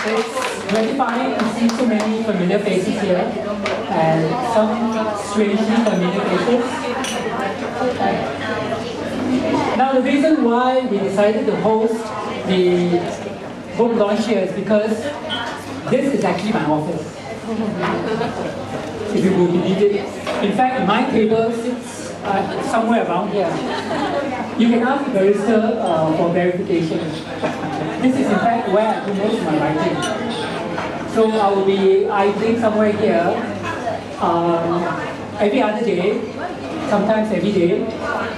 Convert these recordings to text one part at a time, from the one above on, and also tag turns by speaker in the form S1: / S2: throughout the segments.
S1: It's gratifying to see so many familiar faces here and some strangely familiar faces. Now the reason why we decided to host the book launch here is because this is actually my office. If you will believe it. In fact, my table sits somewhere around here. You can ask the barrister for verification. This is in fact where I do most of my writing. So I will be idling somewhere here every other day, sometimes every day,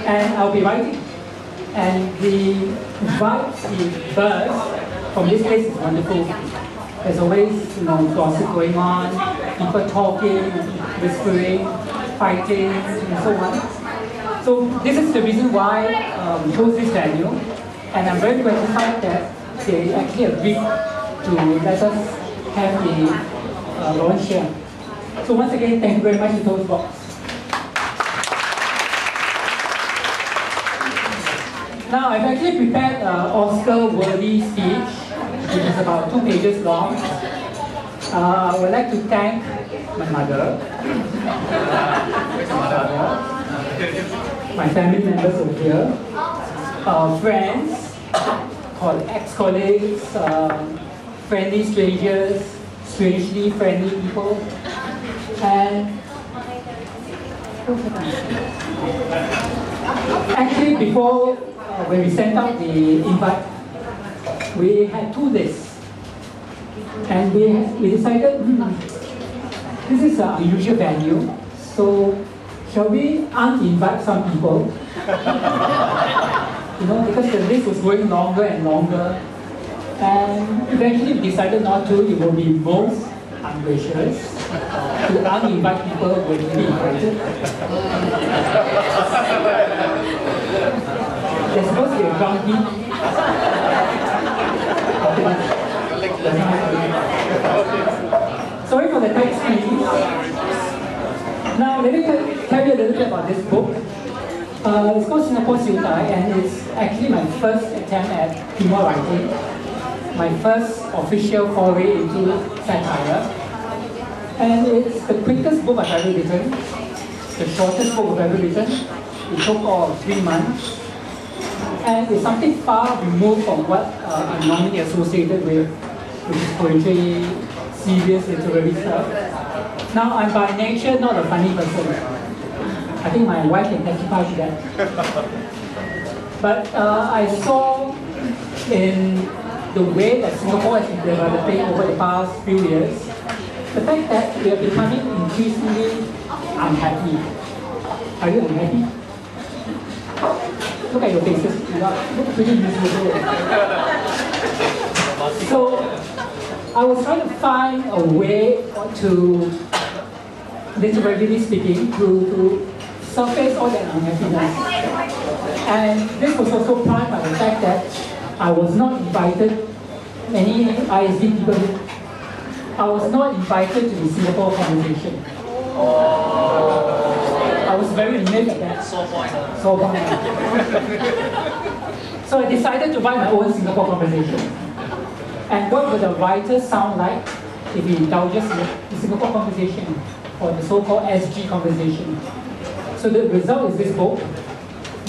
S1: and I'll be writing. And the vibes, the buzz from this place is wonderful. There's always, gossip going on, people talking, whispering, fighting, and so on. So this is the reason why we chose this venue, and I'm very gratified that they actually agreed to let us have the launch here. So once again, thank you very much to Toastbox. Now I've actually prepared an Oscar-worthy speech, which is about 2 pages long. I would like to thank my mother, my family members over here, friends, ex-colleagues, friendly strangers, strangely friendly people, and actually before when we sent out the invite, we had 2 lists, and we decided this is an unusual venue, so shall we uninvite some people? Because the list was going longer and longer, and eventually we decided not to. It will be most ungracious to uninvite people who will be invited. There's supposed to be a ground beat. Sorry for the text, please. Now let me tell you a little bit about this book. It's called Singapore Siu Dai, and it's actually my first attempt at humor writing, my first official foray into satire, and it's the quickest book I've ever written, the shortest book I've ever written. It took all 3 months, and it's something far removed from what I'm normally associated with, which is poetry, serious literary stuff. Now, I'm by nature not a funny person. I think my wife can testify to that. But I saw in the way that Singapore has been developing over the past few years, the fact that we are becoming increasingly unhappy. Are you unhappy? Look at your faces. You look pretty miserable. So I was trying to find a way to, literally speaking, to surface all that unhappiness. And this was also primed by the fact that I was not invited, many ISD people, I was not invited to the Singapore conversation. I was very amazed at that. So point. So I decided to write my own Singapore conversation. And what would a writer sound like if he indulges in the Singapore conversation, or the so-called SG conversation? So the result is this book,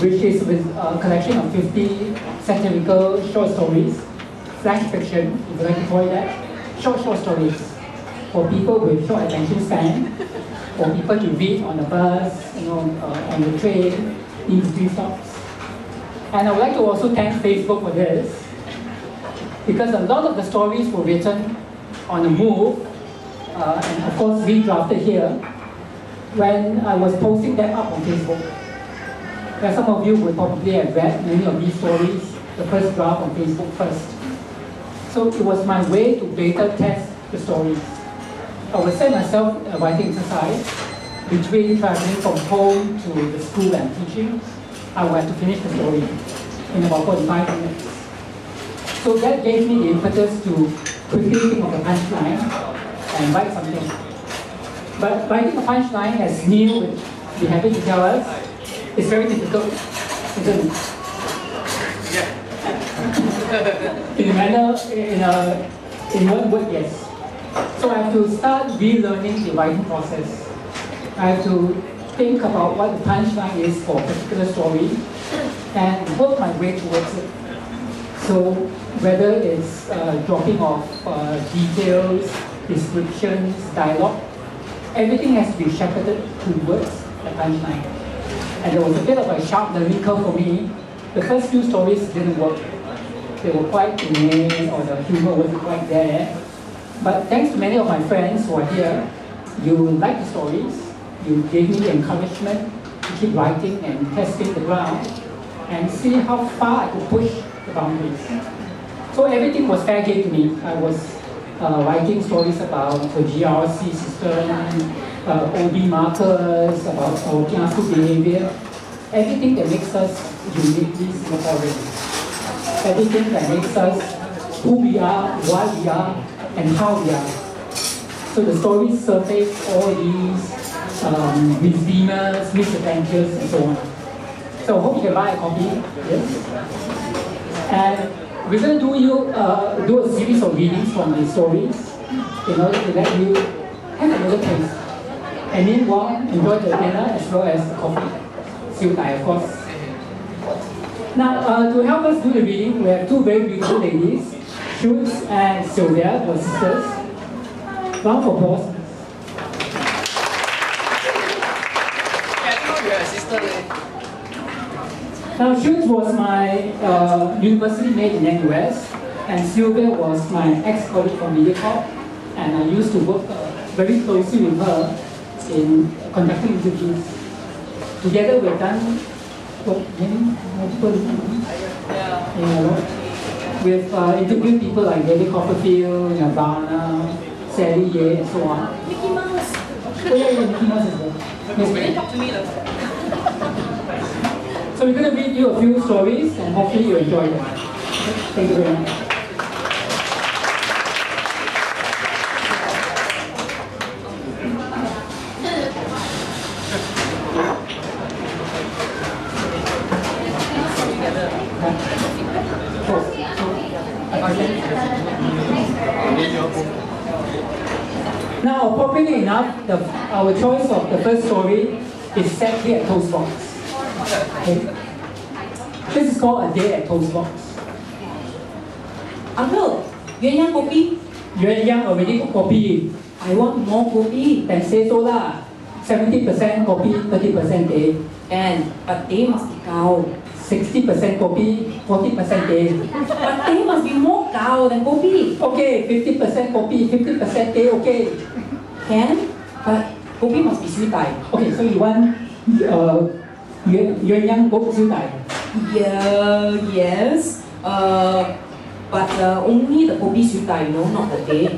S1: which is with a collection of 50 satirical short stories, flash fiction, if you like to call it that, short stories for people with short attention span, for people to read on the bus, on the train, in between stops. And I would like to also thank Facebook for this, because a lot of the stories were written on the move, and of course redrafted here, when I was posting them up on Facebook. Now, some of you would probably have read many of these stories, the first draft on Facebook first. So it was my way to beta test the stories. I would set myself a writing exercise between traveling from home to the school and teaching. I would have to finish the story in about 45 minutes. So that gave me the impetus to quickly think of a punchline and write something. But writing a punchline, as Neil would be happy to tell us, is very difficult, isn't it?
S2: Yeah.
S1: In one word, yes. So I have to start relearning the writing process. I have to think about what the punchline is for a particular story and work my way towards it. So whether it's dropping off details, descriptions, dialogue, everything has to be shepherded towards the punchline. And there was a bit of a sharp learning curve for me. The first few stories didn't work. They were quite inane, or the humor wasn't quite there. But thanks to many of my friends who are here, you liked the stories, you gave me the encouragement to keep writing and testing the ground and see how far I could push the boundaries. So everything was fair game to me. I was writing stories about the GRC system, OB markers, about our kiasu behaviour, everything that makes us uniquely Singaporean. Everything that makes us who we are, why we are, and how we are. So the stories surface all these misdemeanors, misadventures, and so on. So I hope you can buy a copy. Yes. And we're going to do a series of readings from the stories in order to let you have a little taste. And meanwhile, enjoy the dinner as well as the coffee. Siu Dai, of course. Now, to help us do the reading, we have two very beautiful ladies, Shoots and Sylvia, who are sisters. Round of applause. Now, Shoots was my university mate in NUS, and Sylvia was my ex-colleague from MediaCorp, and I used to work very closely with her in conducting interviews. Together, we've done multiple interviews. We've interviewed people like David Copperfield, Nirvana, Sally Ye, and so on.
S3: Mickey Mouse.
S1: Oh yeah, Mickey Mouse is there.
S3: Yes, talk to me though.
S1: So we're going to read you a few stories and hopefully you enjoy them. Thank you very much. Now, appropriately enough, our choice of the first story is set here at Toast Box. Okay. This is called A Day at Toast Box.
S3: Uncle, Yuan Yang kopi.
S1: Yuan Yang already kopi.
S3: I want more kopi.
S1: Then say so lah. 70% kopi, 30% teh.
S3: But teh must be gao.
S1: 60% kopi, 40% teh.
S3: But teh must be more gao than kopi.
S1: Okay, 50% kopi, 50% teh, okay.
S3: Can? But kopi must be Siu Dai.
S1: Okay, so you want Yuan Yang book Siu Dai?
S3: Yeah, yes. But only the kopi Siu Dai, no, not the teh.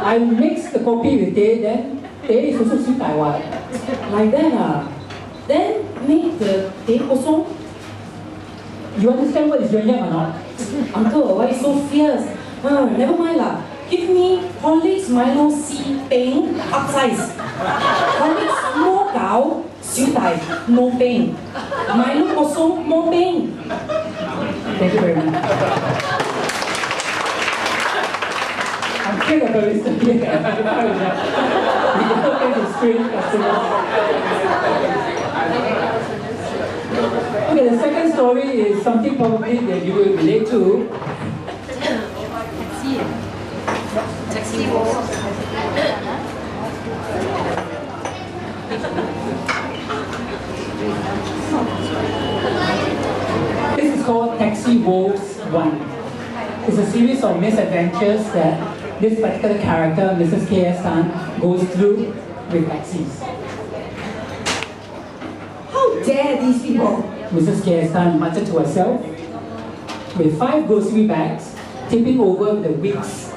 S1: I mix the kopi with teh, then teh is also Siu Dai what?
S3: Like that ah. Then make the teh kosong.
S1: You understand what is Yuan Yang or not?
S3: Uncle, why you so fierce? Never mind lah. Give me Horlicks Milo C Peng upsize. Horlicks more gao, Siu Dai no peng. Milo kosong more peng.
S1: Thank you very much. I'm scared of the listener here. We can look at the strange customers. Okay, the second story is something probably that you will relate to.
S3: Taxi.
S1: This is called Taxi Woes 1. It's a series of misadventures that this particular character, Mrs. K.S. Tan, goes through with taxis.
S3: How dare these people?
S1: Mrs. K.S. Tan muttered to herself, with 5 grocery bags tipping over the week's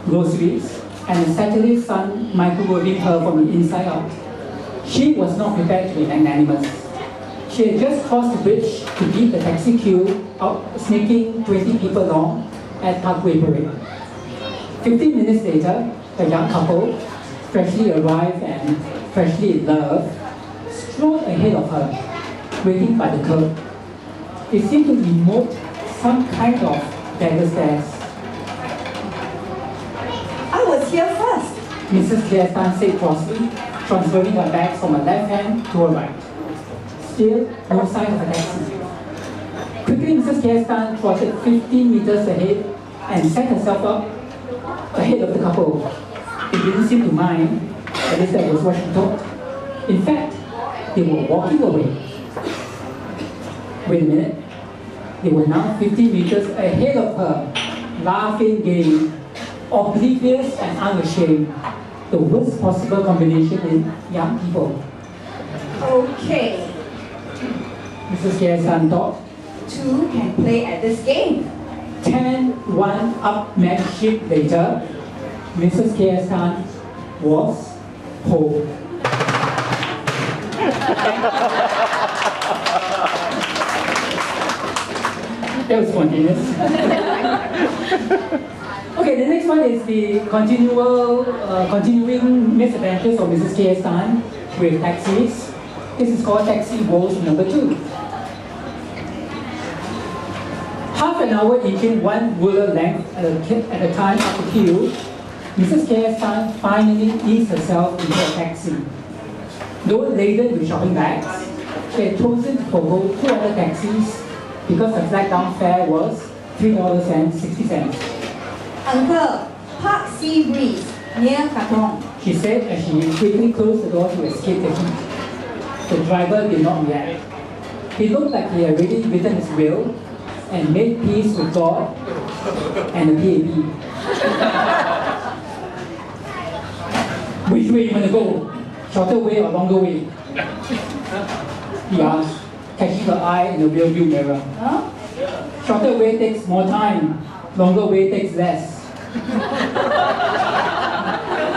S1: groceries. and the satirist son microwaving her from the inside out. She was not prepared to be magnanimous. She had just crossed the bridge to beat the taxi queue out, sneaking 20 people long at Parkway Parade. 15 minutes later, a young couple, freshly arrived and freshly in love, strolled ahead of her, waiting by the curb. It seemed to emote some kind of dagger stares.
S2: I was here first.
S1: Mrs. Claire Tan said crossly, transferring her bags from her left hand to her right. Still, no sign of a taxi. Quickly, Mrs. Claire Tan trotted 15 meters ahead and set herself up ahead of the couple. It didn't seem to mind, at least that was what she thought. In fact, they were walking away. Wait a minute. They were now 50 meters ahead of her, laughing gaily, oblivious and unashamed. The worst possible combination in young people.
S2: Okay,
S1: Mrs. Kiasan thought.
S2: two can play at this game.
S1: 10-1 upmanship later, Mrs. Kiasan was home. That was spontaneous. Okay, the next one is the continuing misadventures of Mrs. K.S. Tan with taxis. This is called Taxi Woes number 2. Half an hour inching one ruler length at a time up the queue, Mrs. K.S. Tan finally eased herself into a taxi. Though laden with shopping bags, she had chosen to forgo 2 other taxis because her flag down fare was $3.60.
S2: Uncle, Park Sea Breeze, near Katong.
S1: She said as she quickly closed the door to escape the heat. The driver did not react. He looked like he had already written his will and made peace with God and the PAB. Which way you want to go? Shorter way or longer way? He asked, catching her eye in the rearview mirror.
S2: Huh?
S1: Shorter way takes more time, longer way takes less.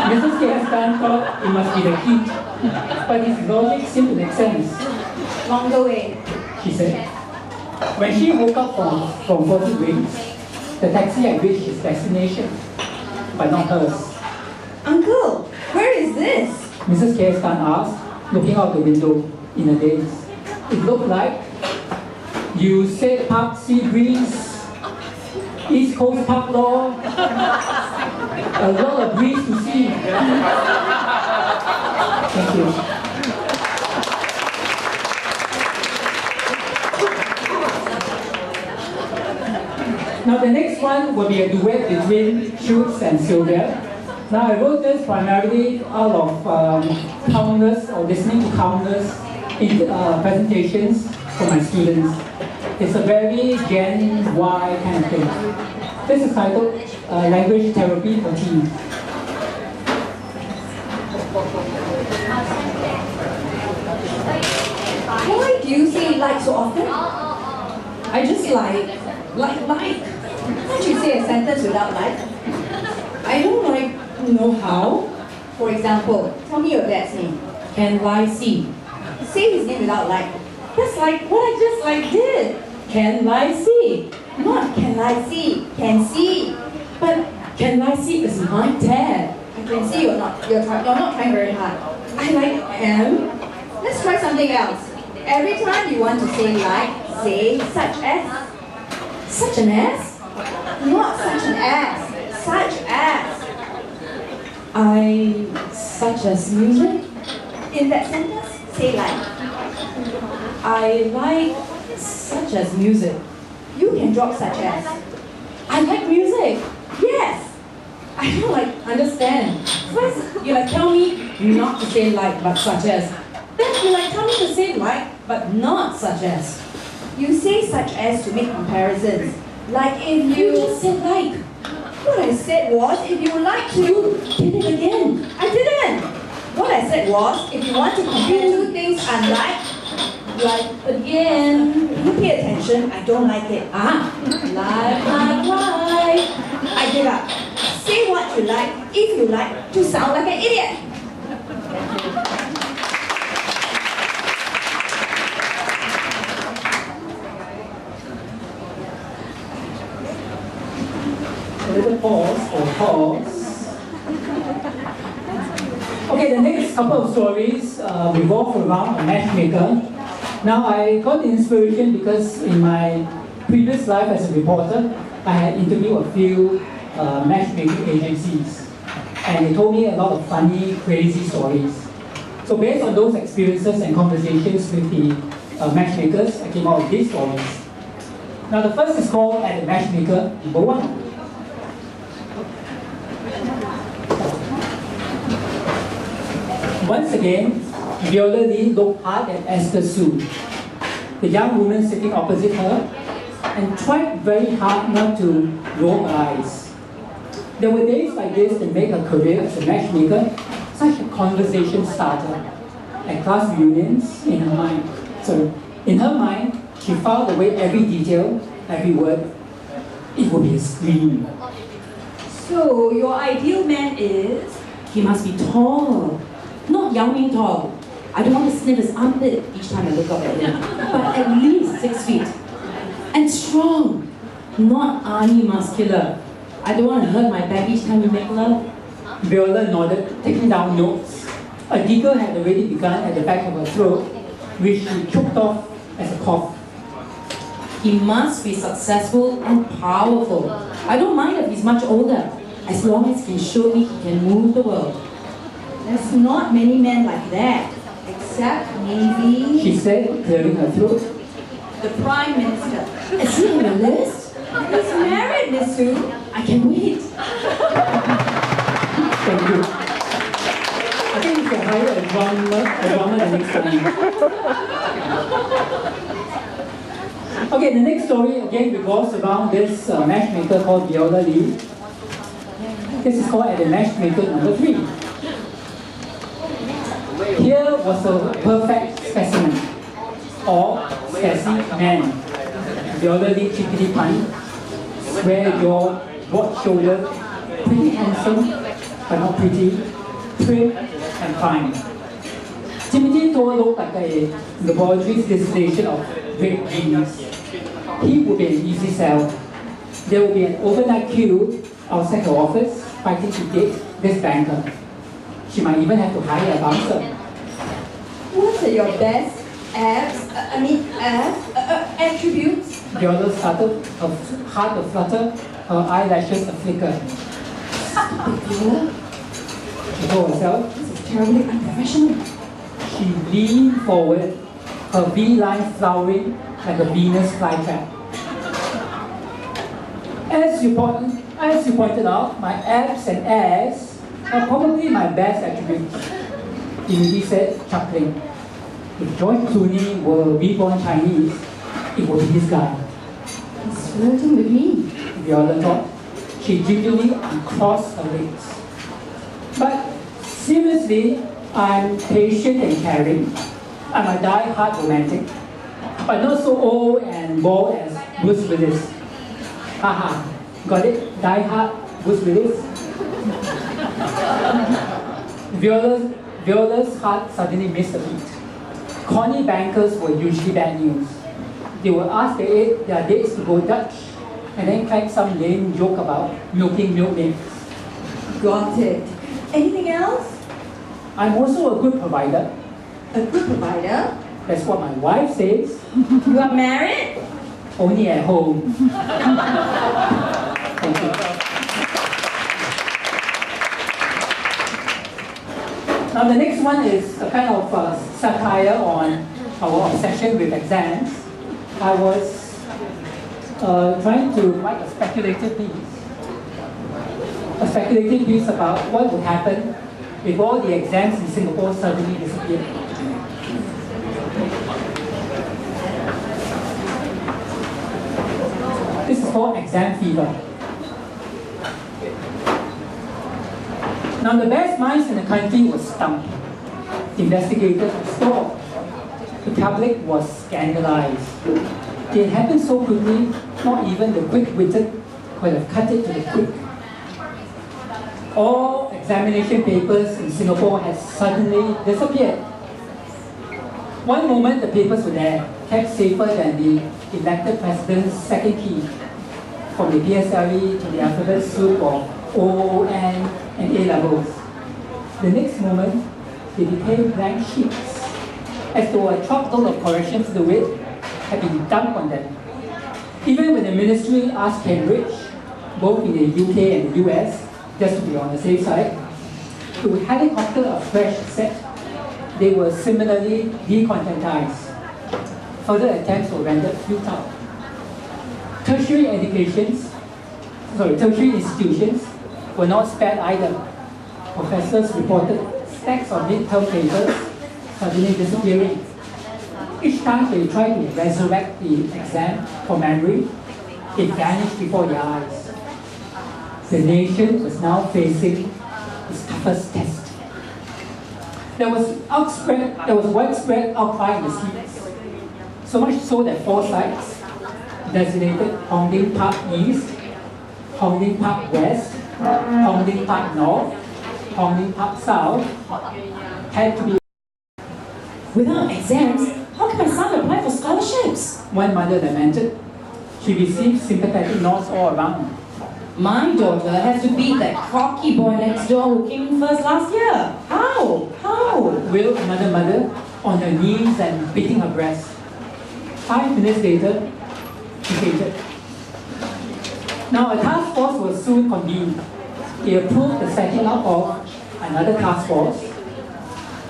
S1: Mrs. K.S. Tan thought it must be the heat, but his logic seemed to make sense.
S2: Longer way.
S1: She said. When she woke up from 40 wings, the taxi had reached its destination, but not hers.
S2: Uncle, where is this?
S1: Mrs. K.S. Tan asked, looking out the window in a daze. It looked like, you said Park Sea Breeze, East Coast Park Law, a lot of breeze to see. Thank you. Now the next one will be a duet between Schultz and Sylvia. Now I wrote this primarily out of countless or listening to countless presentations for my students. It's a very Gen Y kind of thing. This is titled Language Therapy for Teens.
S2: Why do you say like so often?
S3: I just like.
S2: Can't you say a sentence without like?
S3: I don't know how.
S2: For example, tell me your dad's name.
S3: Can I see?
S2: Say his name without like.
S3: That's like what I just did. Can I see?
S2: Not can I see, can see.
S3: But can I see is my dad.
S2: I can see you're not trying very hard.
S3: I am.
S2: Let's try something else. Every time you want to say like, say such as.
S3: Such an ass?
S2: Not such an ass. Such as.
S3: Such as music?
S2: In that sentence, say like.
S3: I like such as music.
S2: You can drop such as.
S3: I like music.
S2: Yes.
S3: I don't understand. First, you tell me not to say like but such as. Then you tell me to say like but not such as.
S2: You say such as to make comparisons. Like if
S3: You just said like.
S2: What I said was if you like to.
S3: You did it again.
S2: I didn't. What I said was if you want to compare two things unlike.
S3: Like again.
S2: You pay attention. I don't like it.
S3: Like.
S2: I give up. Say what if you like to sound like an idiot.
S1: A little pause or pause. Okay, the next couple of stories revolve around a matchmaker. Now, I got the inspiration because in my previous life as a reporter, I had interviewed a few matchmaking agencies, and they told me a lot of funny, crazy stories. So based on those experiences and conversations with the matchmakers, I came out with these stories. Now, the first is called At the Matchmaker Number 1. Once again, Viola Lee looked hard at Esther Sue, the young woman sitting opposite her, and tried very hard not to roll her eyes. There were days like this that made her career as a matchmaker such a conversation starter at class reunions in her mind. So, in her mind, she filed away every detail, every word. It would be a scream.
S2: So, your ideal man is?
S3: He must be tall. Not Yao Ming tall. I don't want to sniff his armpit each time I look up at him. But at least 6 feet. And strong. Not army muscular. I don't want to hurt my back each time we make love.
S1: Viola nodded, taking down notes. A giggle had already begun at the back of her throat, which she choked off as a cough.
S3: He must be successful and powerful. I don't mind if he's much older, as long as he can show me he can move the world.
S2: There's not many men like that, except maybe...
S1: She said, clearing her throat.
S2: The Prime Minister.
S3: Is he on the list?
S2: He's married, Miss Sue.
S3: I can wait.
S1: Thank you. I think you should hire a drummer the next time. Okay, the next story again revolves around this matchmaker called Viola Lee. This is called At the Matchmaker Number 3. Here was a perfect specimen, or sassy man. Viola Lee chickadee pun, square jaw, broad shoulder, pretty handsome, but not pretty, trim and fine. Timothy Tour looked like a laboratory distillation of great genius. He would be an easy sell. There would be an overnight queue outside her office fighting to date this banker. She might even have to hire a bouncer.
S2: What are your best attributes?
S1: Viola started, her heart a flutter, her eyelashes a flicker. She told herself,
S2: This is terribly unprofessional.
S1: she leaned forward, her V-line flowering like a Venus flytrap. As you pointed out, my abs and ass are probably my best attributes, Timothy said, chuckling. If George Clooney were reborn Chinese, it would be this guy.
S2: He's flirting with me.
S1: Viola thought. She gingerly uncrossed her legs. But seriously, I'm patient and caring. I'm a die-hard romantic, but not so old and bald as Bruce Willis. Haha, got it? Die-hard Bruce Willis? Viola's heart suddenly missed a beat. Corny bankers were usually bad news. They would ask their dates to go Dutch, and then crack some lame joke about milking milkmaids.
S2: Got it. Anything else?
S1: I'm also a good provider.
S2: A good provider?
S1: That's what my wife says.
S2: You are married?
S1: Only at home. Thank you. Now the next one is a kind of satire on our obsession with exams. I was trying to write a speculative piece about what would happen if all the exams in Singapore suddenly disappeared. This is called exam fever. Now the best minds in the country were stumped. Investigators were stalled. The public was scandalized. It happened so quickly, not even the quick-witted could have cut it to the quick. All examination papers in Singapore has suddenly disappeared. One moment the papers were there, kept safer than the elected president's second key, from the PSLE to the alphabet soup of O, N, and A levels. The next moment, they became blank sheets, as though a truckload of corrections to the wit had been dumped on them. Even when the ministry asked Cambridge, both in the UK and the US, just to be on the safe side, to helicopter a fresh set, they were similarly decontentized. Further attempts were rendered futile. Tertiary institutions were not spared either. Professors reported stacks of midterm papers suddenly disappearing. Each time they tried to resurrect the exam from memory, it vanished before their eyes. The nation was now facing its toughest test. There was widespread outcry in the streets, so much so that 4 sites, designated Hong Lim Park East, Hong Lim Park West, Hong Lim Park North, Hong Lim Park South, had to be.
S3: Without exams, how can my son apply for scholarships?
S1: One mother lamented. She received sympathetic nods all around.
S3: My daughter has to beat that cocky boy next door who came in first last year. How?
S1: Wailed another mother on her knees and beating her breast. 5 minutes later, she fainted. Now a task force was soon convened. They approved the setting up of another task force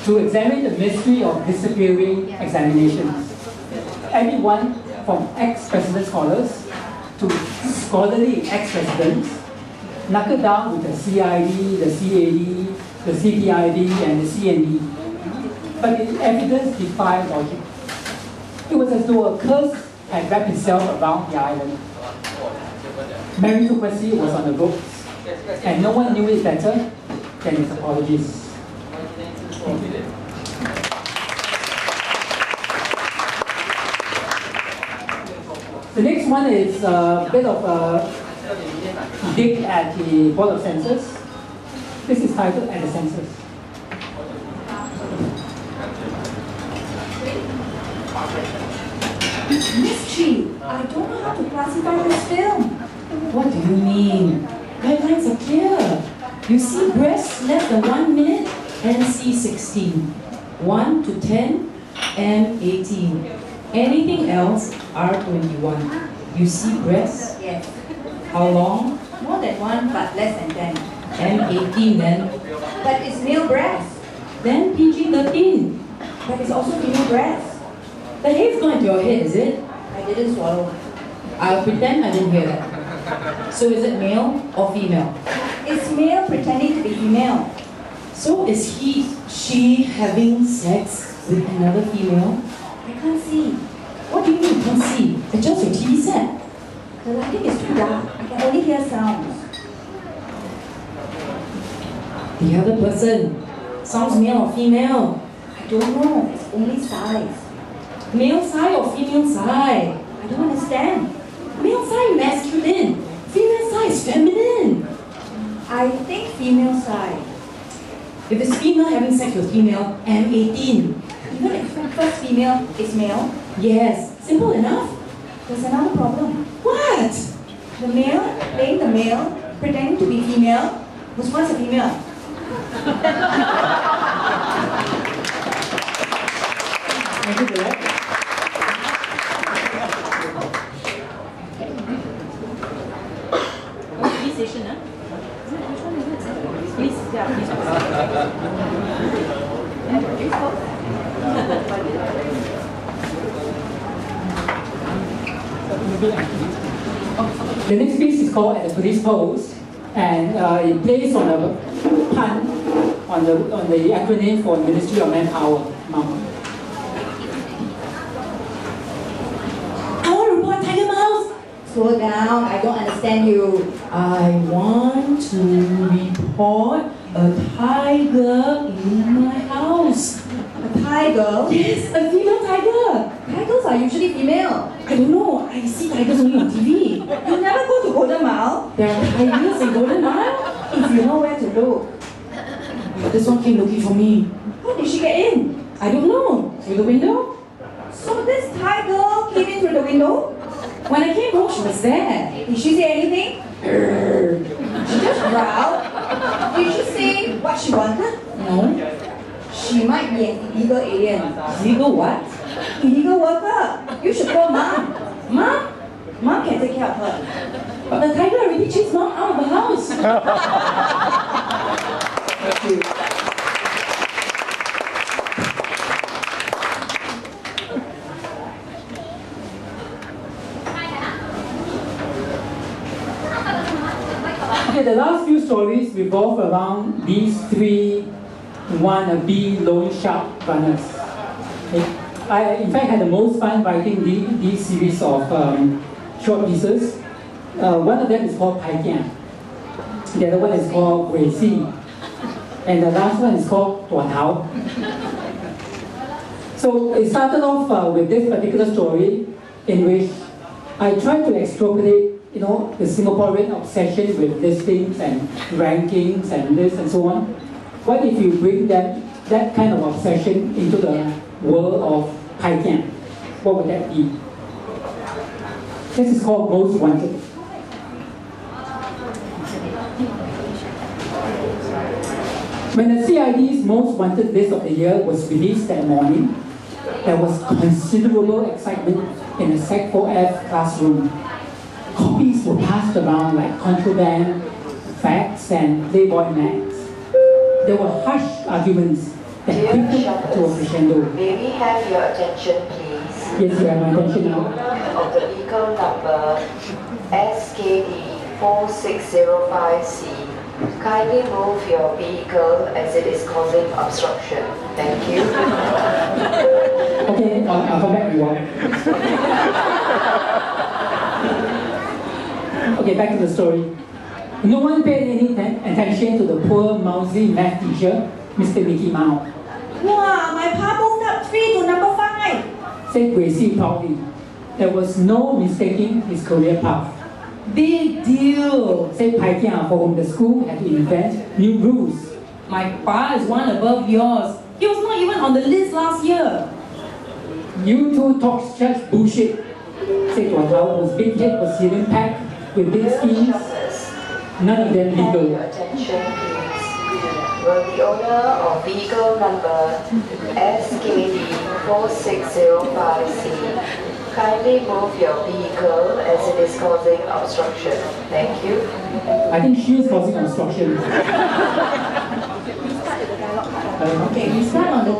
S1: to examine the mystery of disappearing examinations. Everyone from ex-president scholars to scholarly ex-presidents knuckled down with the CID, the CAD, the CPID, and the CND. But the evidence defied logic. It was as though a curse had wrapped itself around the island. Meritocracy was on the ropes, and no one knew it better than its apologists. The next one is a bit of a dig at the Board of Censors. This is titled At the Censors.
S2: Mystery. I don't know how to classify this film.
S3: What do you mean? Guidelines are clear. You see breasts less than 1 minute, NC 16. 1 to 10, M18. Anything else, R21. You see breasts?
S2: Yes.
S3: How long?
S2: More than 1, but less than 10.
S3: M18 then.
S2: But it's male breast.
S3: Then PG-13.
S2: But it's also female breast.
S3: The hair's gone into your head, is it?
S2: I didn't swallow.
S3: I'll pretend I didn't hear that. So is it male or female?
S2: It's male pretending to be female.
S3: So is she having sex with another female?
S2: I can't see.
S3: What do you mean you can't see? Adjust your TV set.
S2: The lighting is too dark. I can only hear sounds.
S3: The other person sounds male or female?
S2: I don't know. It's only size.
S3: Male side or female side?
S2: I don't understand.
S3: Male side masculine, female side is feminine.
S2: I think female side.
S3: If it's female having sex with female, M18.
S2: Even if the first female is male,
S3: Yes, simple enough.
S2: there's another problem.
S3: What?
S2: The male playing the male, pretending to be female, was once a female.
S1: Thank you for that.
S3: Police station, huh? Which one is it? Police, yeah, police
S1: The next piece is called At the Police Post, and it plays on a pun on the acronym for Ministry of Manpower, MOM.
S3: I want to report Tiger Mouse.
S2: Slow down, I don't understand you.
S3: I want to report a tiger in my house.
S2: A tiger?
S3: Yes, a female tiger.
S2: Tigers are usually female.
S3: I don't know. I see tigers only on TV.
S2: You never go to Golden Mile?
S3: There are tigers in Golden Mile.
S2: If you know where to look.
S3: But this one came looking for me.
S2: How did she get in?
S3: I don't know. Through the window?
S2: So this Thai girl came in through the window?
S3: When I came home, she was there.
S2: Did she say anything? She just growled. Did she say what she wanted?
S3: No.
S2: She might be an illegal alien.
S3: Legal what?
S2: Illegal worker. You should call mom.
S3: Mom?
S2: Mom can take care of her.
S3: But the tiger already chased Mom out of the house.
S1: Thank you. Okay, the last few stories revolve around these three wannabe loan shark runners. Okay. I, in fact, had the most fun writing these series of short pieces. One of them is called Pai Kian. The other one is called Gui Si. And the last one is called Tua Tao. So it started off with this particular story in which I tried to extrapolate, the Singaporean obsession with listings and rankings and this and so on. What if you bring that kind of obsession into the world of Pai Kian? What would that be? This is called Most Wanted. When the CID's Most Wanted list of the year was released that morning, there was considerable excitement in the Sec 4F classroom. Copies were passed around like contraband, facts, and Playboy mags. There were hushed arguments that quickened to a crescendo.
S4: May we have your attention, please?
S1: Yes, you have my attention now.
S4: Of the vehicle number SKD 4605C. Kindly move your vehicle as it is causing obstruction. Thank you.
S1: Okay, I'll come back to you. Okay, back to the story. No one paid any attention to the poor, mousy math teacher, Mr. Mickey Mouse.
S2: Wow, my pa moved up 3 to number 5.
S1: Said Gui Si proudly. There was no mistaking his career path.
S3: Big deal.
S1: Said Pai Kian, for whom the school had to invent new rules.
S3: My pa is one above yours. He was not even on the list last year.
S1: You two talk such bullshit. Said Tua Tao, whose big head was hidden packed with big schemes, none of them
S4: Have your
S1: legal.
S4: attention, please. Will the owner of vehicle number SKD 4605C kindly move your vehicle as it is causing obstruction? Thank you.
S1: I think she was causing obstruction.
S2: Okay, we start on the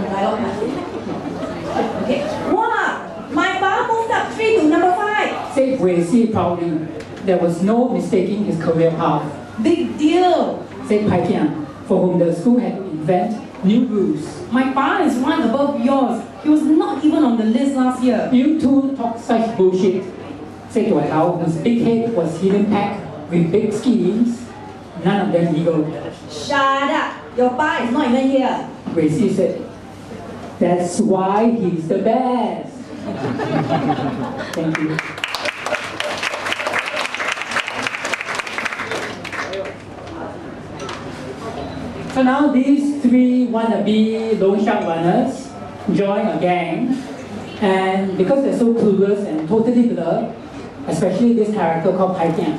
S2: dialogue passage. Okay. Wow, my pa moved up 3 to number 5.
S1: Said Gui Si proudly. There was no mistaking his career path.
S3: Big deal.
S1: Said Pai Kian, for whom the school had to invent new rules.
S3: My pa is one above yours. He was not even on the list last year.
S1: You two talk such bullshit. Said Tua Tao, whose big head was hidden packed with big schemes, none of them legal.
S2: Shut up. Your pa is not even here.
S1: Gui Si said, that's why he's the best. Thank you. So now these three wannabe loan shark runners join a gang, and because they're so clueless and totally blur, especially this character called Pai Kian,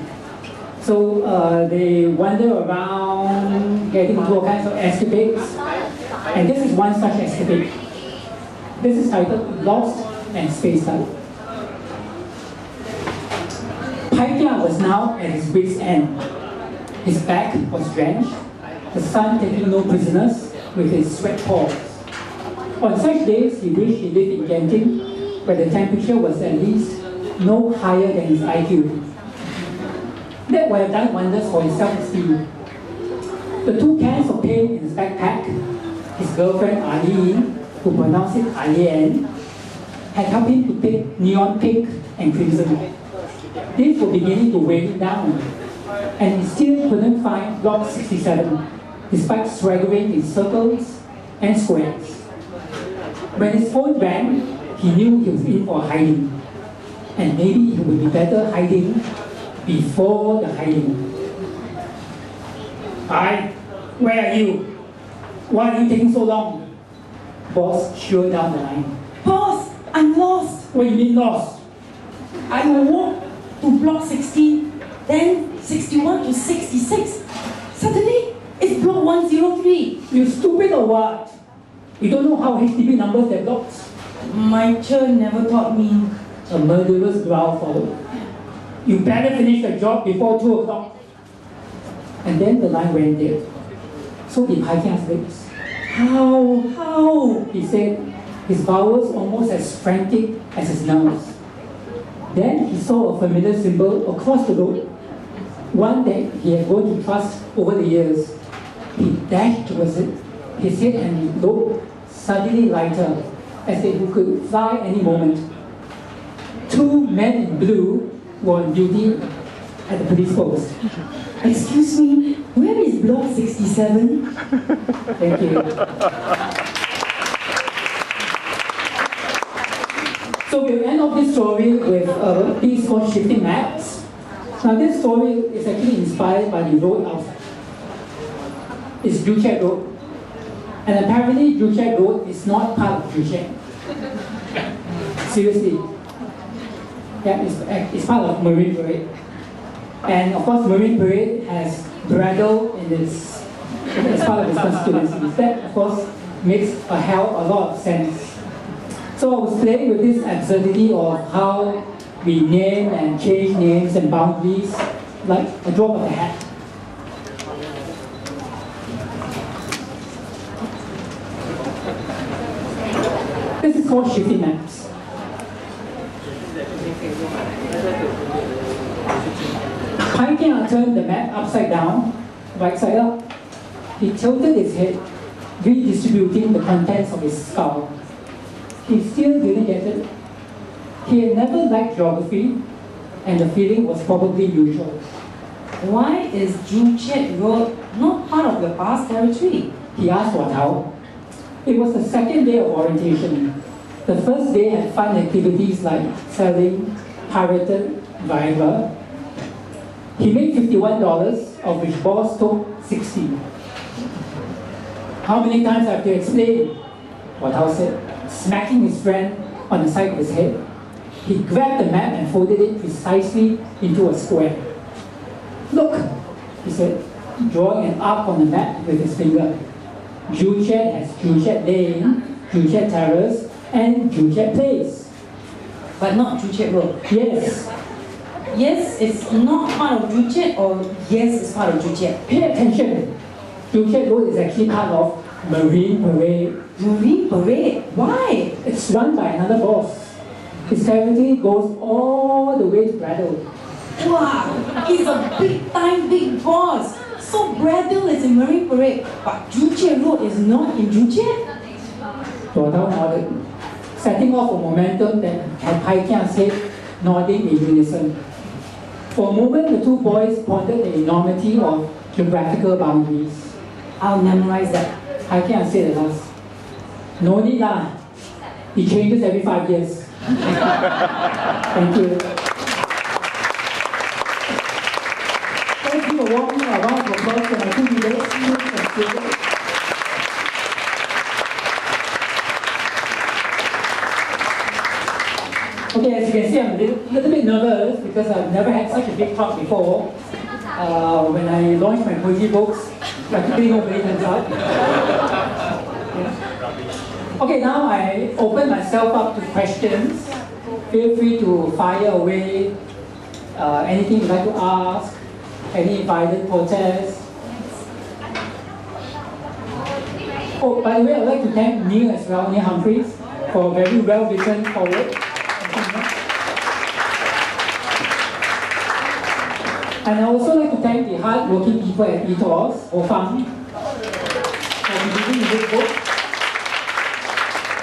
S1: so they wander around getting into all kinds of escapades, and this is one such escapade. This is titled Lost and Spaced Out. Pai Kian was now at his wit's end. His back was drenched, the sun taking no prisoners with his sweat paws. On such days, he wished he lived in Genting, where the temperature was at least no higher than his IQ. That would have done wonders for his self-esteem. The 2 cans of paint in his backpack, his girlfriend Arlene, who pronounced it Alien, had helped him to pick neon pink and crimson. These were beginning to weigh him down, and he still couldn't find Block 67, despite swaggering in circles and squares. When his phone rang, he knew he was in for hiding, and maybe he would be better hiding before the hiding. Hi, where are you? Why are you taking so long? Boss sure down the line.
S3: Boss, I'm lost.
S1: What do you mean lost?
S3: I walked to block 60, then 61 to 66. Suddenly, it's block 103.
S1: You stupid or what? You don't know how HDB numbers their blocks?
S3: My teacher never taught me.
S1: A murderous growl followed. You better finish the job before 2 o'clock. And then the line went dead. So did Hai Kiang's lips.
S3: How?
S1: He said, his vowels almost as frantic as his nerves. Then he saw a familiar symbol across the road, one that he had grown to trust over the years. He dashed towards it, his head and looked suddenly lighter, as if he could fly any moment. 2 men in blue were on duty at the police post.
S3: Excuse me, where is block 67?
S1: Thank you. So we'll end off this story with a piece called Shifting Maps. Now this story is actually inspired by the road outside. It's Joo Chiat Road. And apparently Joo Chiat Road is not part of Joo Chiat. Seriously. Yeah, it's part of Marine Parade. And of course Marine Parade has bridle in its as part of its constituency. That of course makes a lot of sense. So I was playing with this absurdity of how we name and change names and boundaries like a drop of a hat. This is called shifting maps. Hai Kiang turned the map upside down, right side up. He tilted his head, redistributing the contents of his skull. He still didn't get it. He had never liked geography, and the feeling was probably mutual.
S3: Why is Joo Chiat Road not part of your past territory?
S1: He asked Watao. It was the second day of orientation. The first day had fun activities like selling pirated Viagra. He made $51, of which boss took 60. How many times I have to explain? Watao said, smacking his friend on the side of his head. He grabbed the map and folded it precisely into a square. Look, he said, drawing an arc on the map with his finger. Joo Chiat has Joo Chiat Lane, Joo Chiat Terrace, and Joo Chiat Place.
S3: But not Joo Chiat Road.
S1: Yes.
S3: Yes, it's not part of Joo Chiat, or yes, it's part of Joo Chiat.
S1: Pay attention. Joo Chiat Road is actually part of Marine Parade.
S3: Marine Parade? Why?
S1: It's run by another boss. His territory goes all the way to Bradle.
S3: Wow, he's a big boss. So Bradle is in Marine Parade, but Joo Chiat Road is not in Joo Chiat?
S1: Watao nodded, setting off a momentum that had Hai Kiang's head nodding in unison. For a moment, the two boys pondered the enormity of geographical boundaries.
S3: I'll memorize that.
S1: Hai Kiang said at last, no need lah. It changes every 5 years. Thank you. Let's give a warm round of applause to my two leaders, Felix and Felix. Okay, as you can see, I'm a little bit nervous because I've never had such a big crowd before. When I launched my poetry books, practically nobody turns up. Yeah. Okay, now I open myself up to questions. Feel free to fire away anything you'd like to ask, any violent protest. Oh, by the way, I'd like to thank Neil as well, Neil Humphreys, for a very well-written foreword. And I also like to thank the hard-working people at Ethos, Fang, for releasing this book,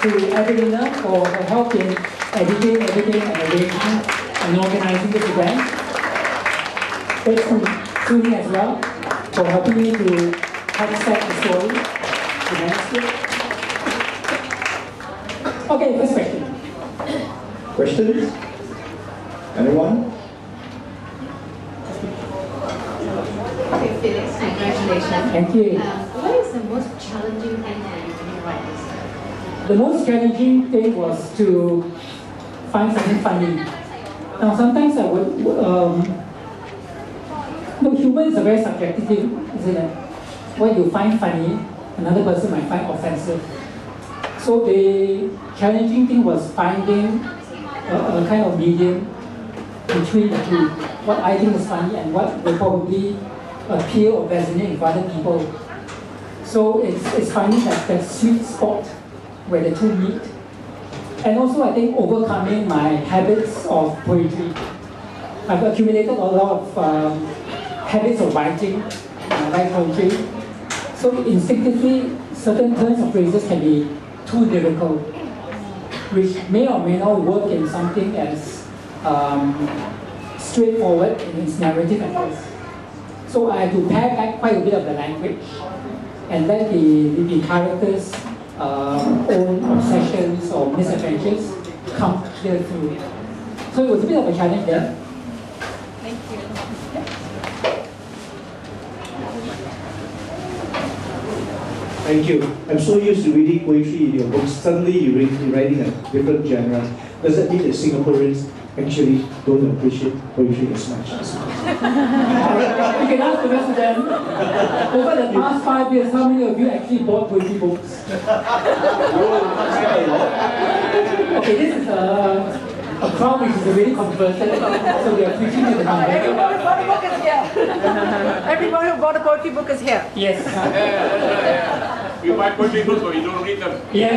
S1: to Evelina for her help in editing, and arranging and organizing this event. Thanks to Suni as well for helping me to help set the story, the manuscript. Okay, first question.
S5: Questions? Anyone?
S4: Okay, Felix, congratulations.
S1: Thank you.
S4: What is
S6: the most challenging thing for you when you write this?
S1: The most challenging thing was to find something funny. Now sometimes I would, humor is a very subjective thing, isn't it? What you find funny, another person might find offensive. So the challenging thing was finding a kind of medium between the two. What I think is funny and what will probably appeal or resonate with other people. So it's finding that sweet spot where the two meet. And also I think overcoming my habits of poetry. I've accumulated a lot of habits of writing, I write poetry. So instinctively, certain turns of phrases can be too lyrical, which may or may not work in something as straightforward in its narrative at first. So I had to pare back quite a bit of the language and let the characters' own obsessions or misadventures come clear through. So it was a bit of a challenge there.
S6: Thank you.
S5: Thank you. I'm so used to reading poetry in your books. Suddenly you're writing a different genre. Does that mean that Singaporeans actually don't appreciate poetry as much as
S1: You can ask the rest of them. Over the past 5 years, how many of you actually bought poetry books? Okay, this is a crowd which is already converted, so we are preaching to the number.
S7: Everybody who bought a book is here. Everybody who bought a poetry book is here.
S1: Yes.
S8: You buy poetry books but you don't read them.
S1: Yes.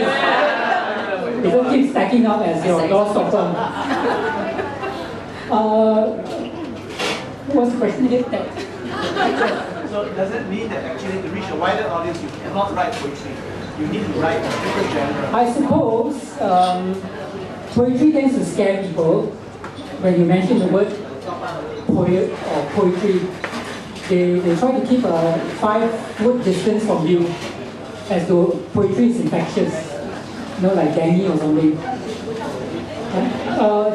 S1: They don't keep stacking up as your door stopper. What's the question again?
S9: So does it mean that actually to reach a wider audience you cannot write poetry? You need to write a different genre?
S1: I suppose poetry tends to scare people. When you mention the word poet or poetry, they try to keep a 5-foot distance from you, as though poetry is infectious, like dengue or something.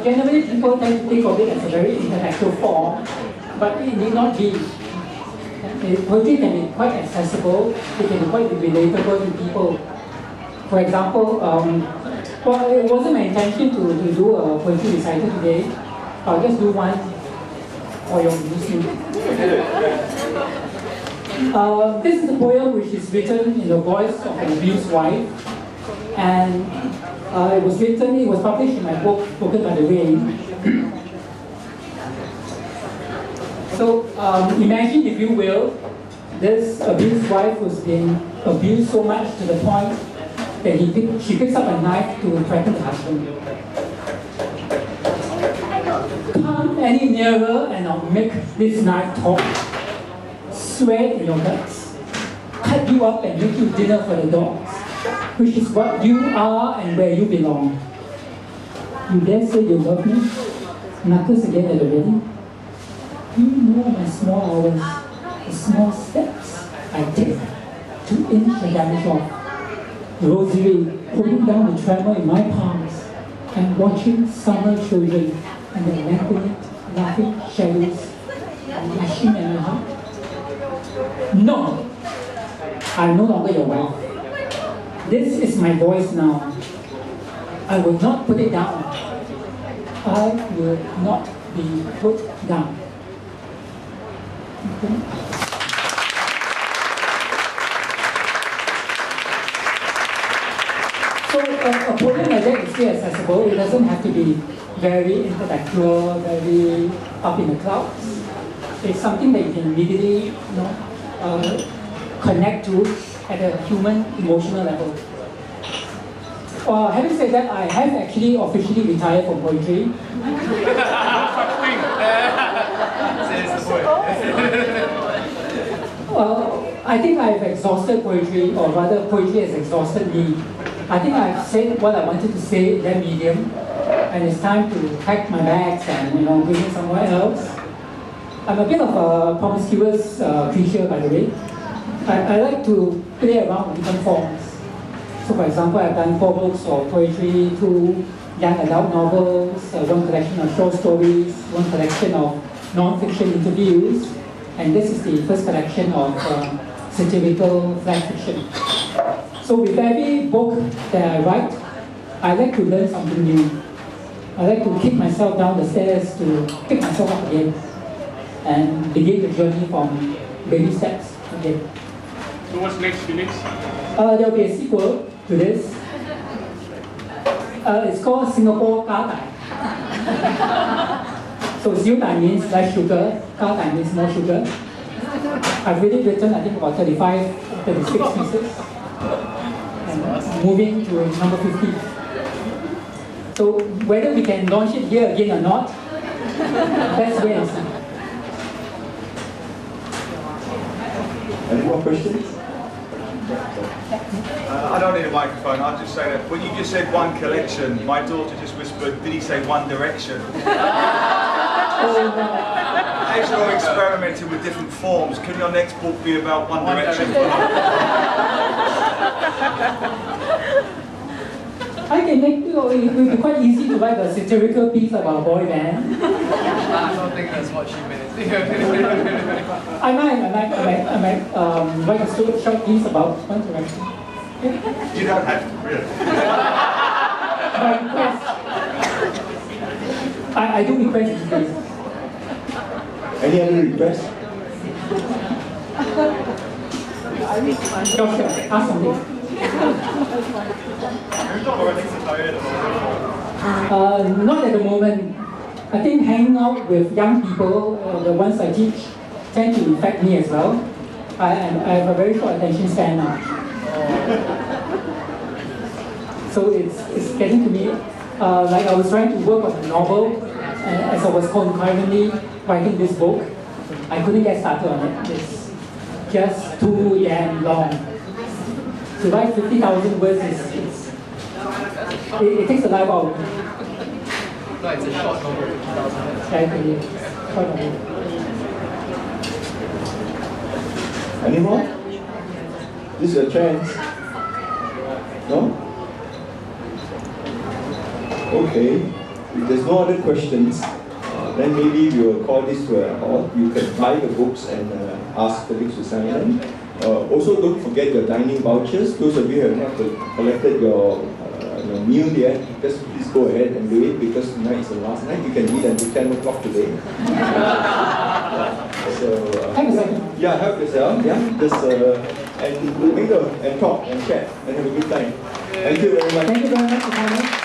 S1: Generally, people tend to think of it as a very intellectual form, but it need not be. Poetry can be quite accessible, it can be quite relatable to people. For example, well, it wasn't my intention to do a poetry recital today. I'll just do one for your amusement. This is a poem which is written in the voice of an abused wife, and it was published in my book, Spoken by the Rain. So imagine, if you will, this abused wife was being abused so much to the point that she picks up a knife to threaten the husband. Come any nearer and I'll make this knife talk. Swear in your guts. Cut you up and make you dinner for the dogs, which is what you are and where you belong. You dare say you love me? Knuckles again at the wedding? You know my small hours, the small steps I take to inch the damage off. Rosary, holding down the tremor in my palms and watching summer children and their lengthening, laughing shadows lashing at my heart. No! I'm no longer your wife. This is my voice now. I will not put it down. I will not be put down. Okay. So a poem like that is still accessible. It doesn't have to be very intellectual, very up in the clouds. It's something that you can immediately connect to at a human emotional level. Having said that, I have actually officially retired from poetry. I think I've exhausted poetry, or rather poetry has exhausted me. I think I've said what I wanted to say in that medium, and it's time to pack my bags and bring it somewhere else. I'm a bit of a promiscuous creature, by the way. I like to play around with different forms. So for example, I've done 4 books of poetry, 2 young adult novels, 1 collection of short stories, 1 collection of non-fiction interviews, and this is the first collection of satirical flash fiction. So with every book that I write, I like to learn something new. I like to kick myself down the stairs to pick myself up again and begin the journey from baby steps again.
S8: So what's next, Felix?
S1: There will be a sequel to this. It's called Singapore Siu Dai. So Siu Dai means less sugar, Siu Dai means more sugar. I've really written, I think, about 35, 36 pieces. And moving to number 50. So whether we can launch it here again or not, let's wait and see.
S10: Any more questions?
S9: I don't need a microphone, I'll just say that when you just said one collection, my daughter just whispered, did he say One Direction? As you're experimenting with different forms, can your next book be about One Direction?
S1: I can make, it will be quite easy to write a satirical piece about a boy band.
S11: I don't think that's what she meant.
S1: I might write a short piece about One Direction.
S9: You don't have to, really.
S1: By request. I do request these days.
S10: Any other requests?
S1: Joshua, ask something. Not at the moment. I think hanging out with young people, the ones I teach, tend to affect me as well. I have a very short attention span now. So it's getting to me, like I was trying to work on a novel, and as I was concurrently writing this book, I couldn't get started on it. It's just too damn long. To write 50,000 words it takes a life out of me.
S11: No, it's a short novel.
S1: Right, short novel.
S10: Any more? This is your chance. No? Okay. If there's no other questions, then maybe we will call this to a halt. You can buy the books and ask Felix to sign them. Also, don't forget your dining vouchers. Those of you who have not collected your meal yet, just please go ahead and do it because tonight is the last night. You can eat until 10 o'clock today. So,
S1: Have a second.
S10: yeah, help yourself. Yeah, just and mingle and talk and chat and have a good time. Thank you very much.
S1: Thank you very much for coming.